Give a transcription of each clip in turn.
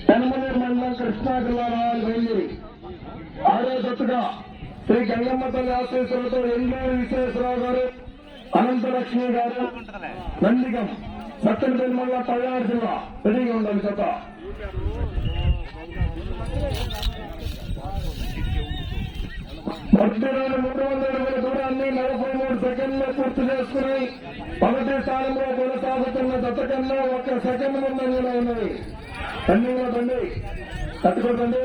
పెనమలూరు మండలం కృష్ణా జిల్లా బయలుదేరి ఆరో జట్టుగా శ్రీ గంగమ్మ తల్లి ఆశీస్సులతో ఎంగూరు విశ్వేశ్వరరావు గారు, అనంతలక్ష్మి గారు, నందిగం సత్తెనపల్లి మండలం పల్నాడు జిల్లా రెడీగా ఉండాలి. జత మధ్యలోని 300 అడుగుల దూరాన్ని 43 సెకండ్లు పూర్తి చేసుకుని మొదటి స్థానంలో కొనసాగుతున్న జత కన్నా 1 సెకండ్ ముందంజలో ఉన్నది. రన్నింగ్ లో బండి తట్టుకోకండి,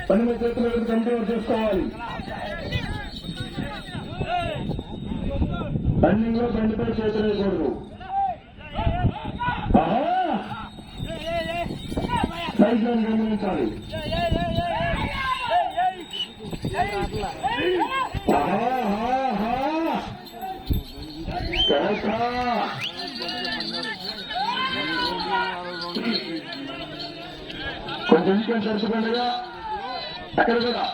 పని మీద చేతులు కంట్రోల్ చేసుకోవాలి. రన్నింగ్ లో బండిపై చేతులు వేయకూడదు. సైజ్ లో గమనించాలి. కొంచెం విషయం తెలుసుకోండిగా అక్కడ కూడా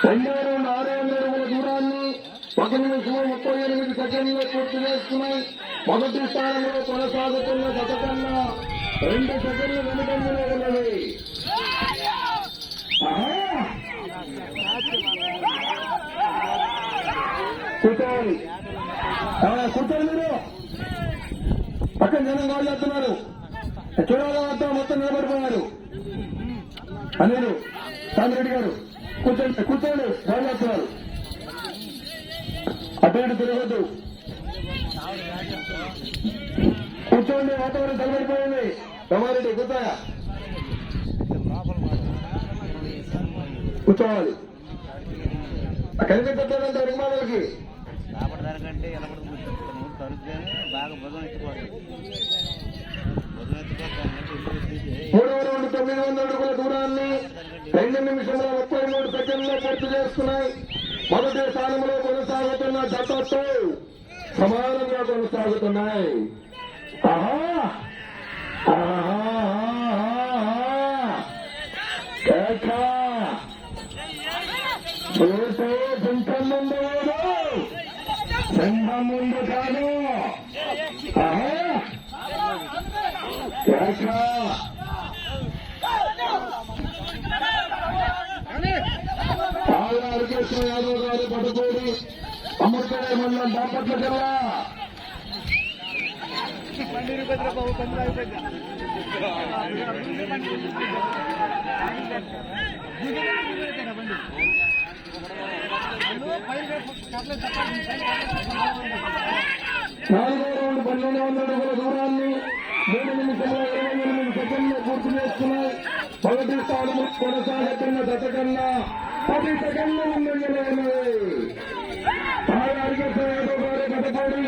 రెండేరు 600 అడుగుల దూరాన్ని 1 నిమిషం 38 సెకండ్లు పూర్తి చేసుకున్నాయి. మొదటి స్థానంలో కొనసాగుతున్న జత కన్నా 2 సెకండ్లు వెనుకంజలో ఉన్నది. కూర్చోవాలి, కూర్చోండి. మీరు పక్కన జనం కాల్ చేస్తున్నారు, చూడాలి. మొత్తం నిలబడిపోయారు. అనిలు సామిరెడ్డి గారు కూర్చోండి, కూర్చోండి. కాల్ చేస్తున్నారు. అటు ఇటు తిరగద్దు, కూర్చోండి. వాతావరణం తలబడిపోయింది. రమారెడ్డి కూర్చోయా, కూర్చోవాలి. కనిపించట్లేదంటే నిర్మాణాలకి 3వ రౌండ్ 900 అడుగుల దూరాన్ని 2 నిమిషంలో 33 సెకండ్లో పూర్తి చేస్తున్నాయి. మొదటి స్థానంలో కొనసాగుతున్న జతతో సమానంగా కొనసాగుతున్నాయి. సంఘం ముందు కాదు. హరికృష్ణ యాదవ్ గారు పట్టుకోడి అమృతరాయ మండలం బాపట్ల జిల్లా. నాలుగో రౌండ్ 1200 అడుగుల దూరాన్ని 3 నిమిషంలో 28 సెకండ్లు పూర్తి చేసుకున్నాయి. మొదటి స్థానంలో కొనసాగుతున్న జత కన్నా 10 సెకండ్ల ముందంజలో ఉన్నది. హరికృష్ణ యాదవ్ గారు పట్టుకోడి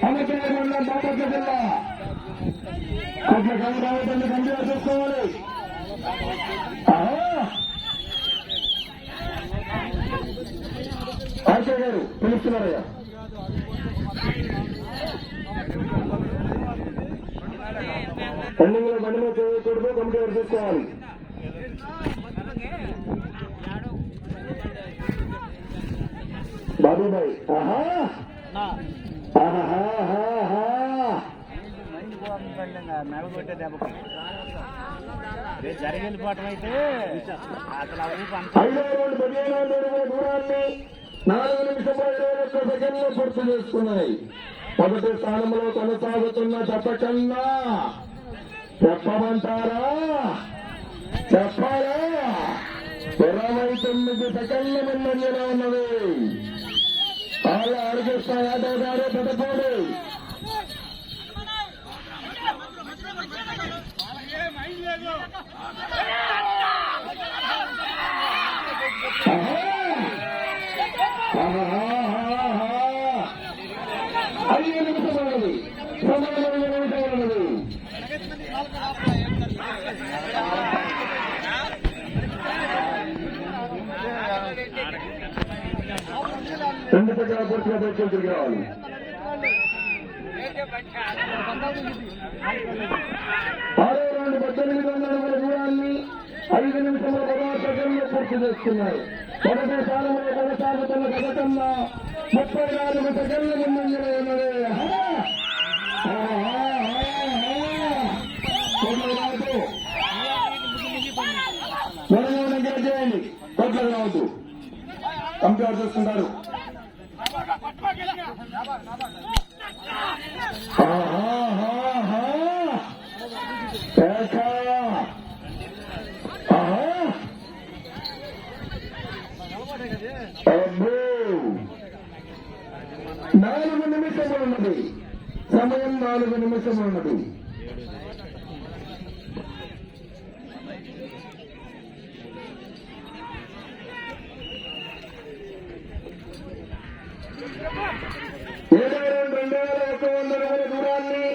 అమృతరాయ మండలం బాపట్ల జిల్లా. కొద్దిగా గంగరావతండి కంప్లీట్ చేసుకోవాలి. ఆర్కే గారు పిలుస్తున్నారయ్యా. రన్నింగ్ లో బండి మీద చేయకూడదు, కమిటీ ఎవరు చేసుకోవాలి. బాబుబాయ్ జరిగిపోవటం అయితే అసలు 5వ రౌండ్ 1500 అడుగుల దూరాన్ని 4 నిమిషంలో 21 సెకండ్లు పూర్తి చేసుకున్నాయి. మొదటి స్థానంలో కొనసాగుతున్న జత కన్నా చెప్పమంటారా, చెప్పాలా, 29 సెకండ్ల ముందంజలో ఉన్నది. హరికృష్ణ యాదవ్ గారు పట్టుకోడు. రెండు పక్కల పూర్తిగా బయటకు తిరిగి రావాలి. 6వ రౌండ్ 1800 అడుగుల దూరాన్ని 5 నిమిషముల 16 సెకండ్లు పూర్తి చేస్తున్నారు. మొదటి స్థానంలో కొనసాగుతున్న గత కన్నా 34 సెకండ్ల ముందంజలో ఉన్నది. మనమోహన్ దగ్గర చేయండి, కోట్లకు రావద్దు, కంప్లీట్ చేస్తుంటారు. అబ్బో 4 నిమిషములు ఉన్నది, సమయం 4 నిమిషములు ఉన్నది. దూరాన్ని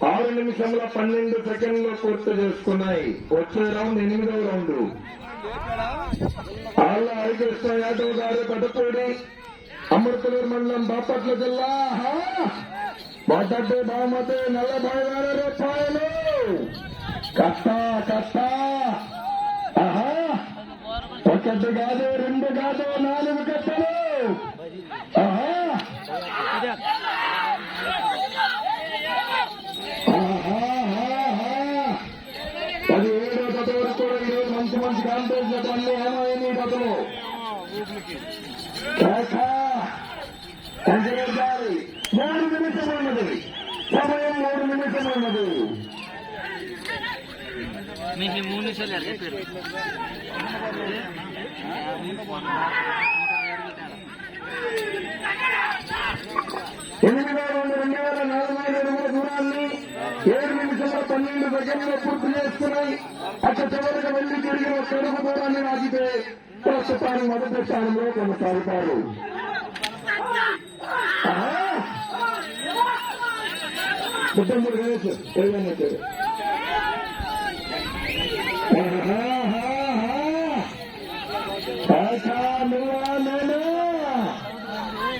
6 నిమిషముల 12 సెకండ్లు పూర్తి చేసుకున్నాయి. వచ్చే రౌండ్ 8వ రౌండ్. ఆళ్ళ హరికృష్ణ యాదవ్ గారు పెద్దపూడి, అమృతలూరు మండలం, బాపట్ల జిల్లా. మొదటి బహుమతి 40,000 రూపాయలు. కట్టా కట్టా. ఒకటి కాదు, 2 కాదు, 4 కట్టలు. 17వ జత వరకు కూడా ఈరోజు మంచి మంచి కాంపిటీషన్ పనులు ఏమైంది జతలు. కంచెగారి 3 నిమిషం ఉన్నది, సమయం 3 నిమిషం ఉన్నది. మీకు 3 నిమిషాలు చెప్పారు. 8వ రౌండ్ 2,400 అడుగుల దూరాన్ని 7 నిమిషముల 12 సెకండ్లు పూర్తి చేసుకున్నాయి. అక్కడ చివరికి వెళ్లి తిరిగి ఒక అడుగు దూరాన్ని రాగితే ప్రస్తుతానికి మొదటి స్థానంలో కొనసాగుతారు. కుటుంబుడు గణేష్ ఏదైనా వచ్చారు.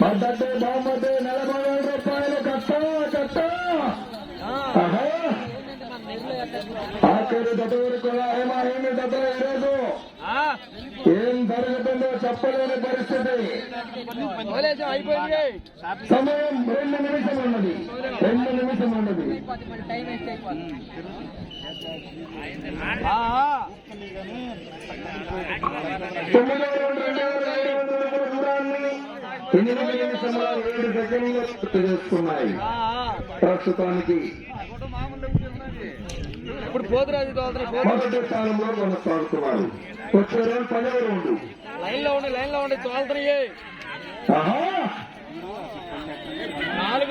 మొదటి బహుమతి 40,000 రూపాయలు. కట్టా కట్టా. ఆఖరి దత వరకు ఏమీ దత ఈరోజు ఏం జరుగుతుందో చెప్పలేని పరిస్థితి. సమయం 2 నిమిషం ఉన్నది, 2 నిమిషం ఉన్నది. 9వ రౌండ్ 2,200 దూరాన్ని 8 నిమిషముల 7 సెకండ్లు పూర్తి చేసుకున్నాయి. ప్రస్తుతానికి మొదటి స్థానంలో కొనసాగుతున్నారు. వచ్చే రౌండ్ 10వ రౌండ్. లైన్ లో ఉండి తోలుతున్నాయి.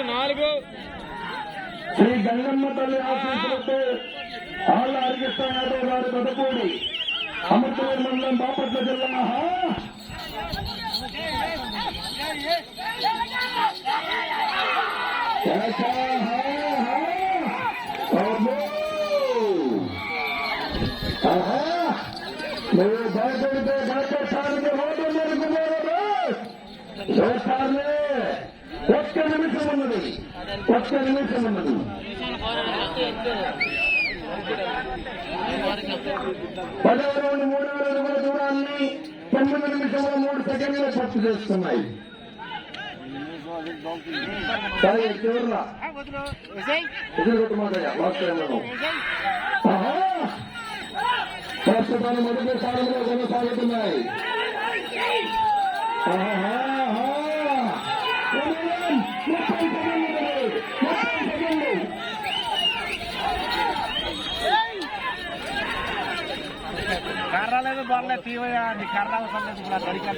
4 శ్రీ గంగమ్మ తల్లి ఆశీస్సులతో ఆళ్ళ హరికృష్ణ యాదవ్ గారు పెద్దపూడి, అమృతలూరు మండలం, బాపట్ల జిల్లా. నువ్వు భయపడితే భయపడటానికి రోడ్డు మెరుగుపోవద్దు. చూస్తారులే. 1 నిమిషం ఉన్నది, 1 నిమిషం ఉన్నది. 10వ రౌండ్ 3,000 అడుగుల దూరాన్ని 9 నిమిషముల 3 సెకండ్లు పూర్తి చేస్తున్నాయి. సరే చివరిలా ఎదురుకొట్టుమాదయ్య వాస్తవంలో ప్రస్తుతాన్ని మొదటి స్థానంలో కొనసాగుతున్నాయి. 30 సెకండ్లు. కర్రలేదు పర్లేదు, తీవయ్యా నీ కర్ర అవసరం లేదు. ఇప్పుడు అడిగి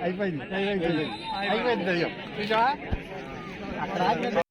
అయిపోయింది. అక్కడ